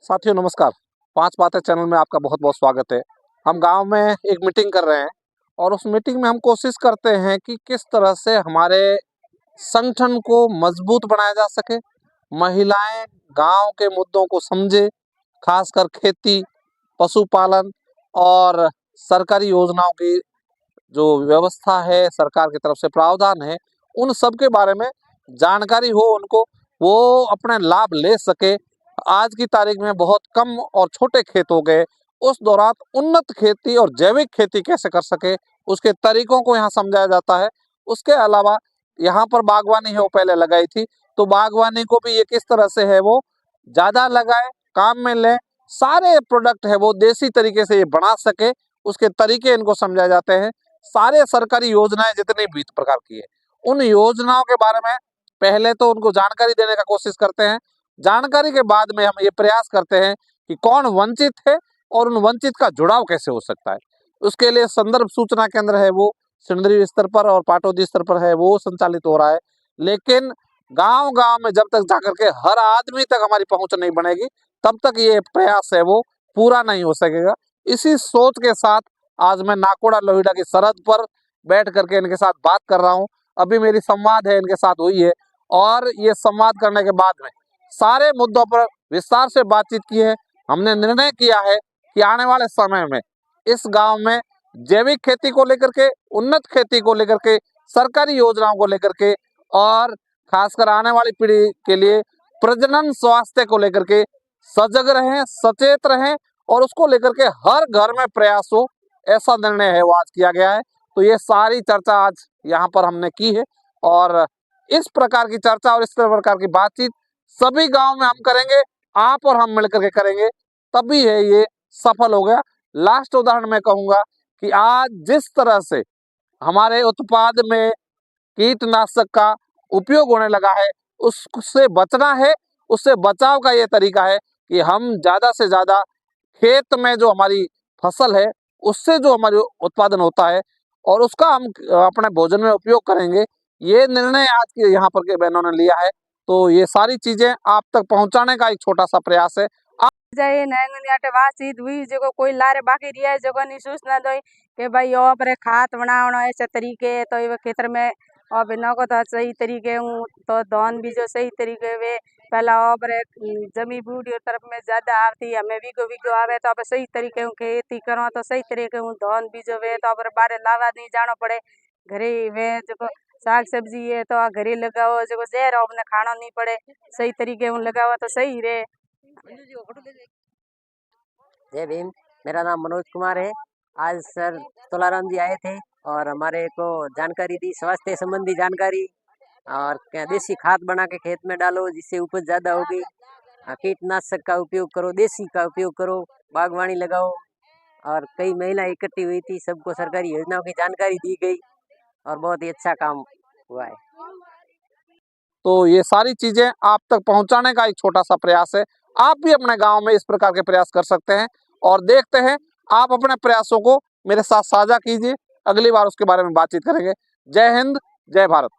साथियों नमस्कार। पांच बातें चैनल में आपका बहुत बहुत स्वागत है। हम गांव में एक मीटिंग कर रहे हैं और उस मीटिंग में हम कोशिश करते हैं कि किस तरह से हमारे संगठन को मजबूत बनाया जा सके। महिलाएं गांव के मुद्दों को समझे, खासकर खेती, पशुपालन और सरकारी योजनाओं की जो व्यवस्था है, सरकार की तरफ से प्रावधान है, उन सब के बारे में जानकारी हो उनको, वो अपने लाभ ले सके। आज की तारीख में बहुत कम और छोटे खेत हो गए, उस दौरान उन्नत खेती और जैविक खेती कैसे कर सके उसके तरीकों को यहाँ समझाया जाता है। उसके अलावा यहाँ पर बागवानी है वो पहले लगाई थी, तो बागवानी को भी ये किस तरह से है वो ज़्यादा लगाए, काम में ले, सारे प्रोडक्ट है वो देसी तरीके से ये बना सके, उसके तरीके इनको समझाए जाते हैं। सारे सरकारी योजनाएं जितनी भी प्रकार की है, उन योजनाओं के बारे में पहले तो उनको जानकारी देने का कोशिश करते हैं। जानकारी के बाद में हम ये प्रयास करते हैं कि कौन वंचित है और उन वंचित का जुड़ाव कैसे हो सकता है। उसके लिए संदर्भ सूचना केंद्र है वो सिंदरी स्तर पर और पाटौदी स्तर पर है वो संचालित हो रहा है। लेकिन गांव गांव में जब तक जाकर के हर आदमी तक हमारी पहुंच नहीं बनेगी, तब तक ये प्रयास है वो पूरा नहीं हो सकेगा। इसी सोच के साथ आज मैं नाकोड़ा लोहिड़ा की सरहद पर बैठ करके इनके साथ बात कर रहा हूँ। अभी मेरी संवाद है इनके साथ हुई है और ये संवाद करने के बाद में सारे मुद्दों पर विस्तार से बातचीत की है। हमने निर्णय किया है कि आने वाले समय में इस गांव में जैविक खेती को लेकर के, उन्नत खेती को लेकर के, सरकारी योजनाओं को लेकर के और खासकर आने वाली पीढ़ी के लिए प्रजनन स्वास्थ्य को लेकर के सजग रहें, सचेत रहें और उसको लेकर के हर घर में प्रयास हो, ऐसा निर्णय है वो आज किया गया है। तो ये सारी चर्चा आज यहाँ पर हमने की है और इस प्रकार की चर्चा और इस प्रकार की बातचीत सभी गांव में हम करेंगे, आप और हम मिलकर के करेंगे, तभी है ये सफल हो गया। लास्ट उदाहरण मैं कहूंगा कि आज जिस तरह से हमारे उत्पाद में कीटनाशक का उपयोग होने लगा है, उससे बचना है। उससे बचाव का ये तरीका है कि हम ज्यादा से ज्यादा खेत में जो हमारी फसल है उससे जो हमारी उत्पादन होता है और उसका हम अपने भोजन में उपयोग करेंगे। ये निर्णय आज के यहाँ पर के बहनों ने लिया है, तो ये सारी चीजें आप तक पहुंचाने का एक छोटा सा प्रयास है। जाए नैंगनियाटे बातचीत हुई जो कोई लारे बाकी रिया जगह नहीं सूचना दो कि भाई ओ पर खाद बनावनो ऐसे तरीके तो ये क्षेत्र में अब नको तो सही तरीके हूँ तो धान भी जो सही तरीके वे पहला और जमी बूढ़ी तरफ में ज्यादा आती हमें विगो विगो आवे तो अब सही तरीके हूँ खेती करो तो सही तरीके हूँ धान बीजो वे तो अब बारे लावा नहीं जानो पड़े घरे वे जो साग सब्जी है तो घरे लगाओ जो जहर अपने खाना नहीं पड़े सही तरीके हूँ लगाओ तो सही रे। जय भीम। मेरा नाम मनोज कुमार है। आज सर तोलाराम जी आए थे और हमारे को जानकारी दी, स्वास्थ्य संबंधी जानकारी, और क्या देसी खाद बना के खेत में डालो जिससे उपज ज़्यादा होगी, कीटनाशक का उपयोग करो, देसी का उपयोग करो, बागवानी लगाओ। और कई महिलाएं इकट्ठी हुई थी, सबको सरकारी योजनाओं की जानकारी दी गई और बहुत ही अच्छा काम हुआ है। तो ये सारी चीजें आप तक पहुंचाने का एक छोटा सा प्रयास है। आप भी अपने गांव में इस प्रकार के प्रयास कर सकते हैं और देखते हैं, आप अपने प्रयासों को मेरे साथ साझा कीजिए। अगली बार उसके बारे में बातचीत करेंगे। जय हिंद, जय भारत।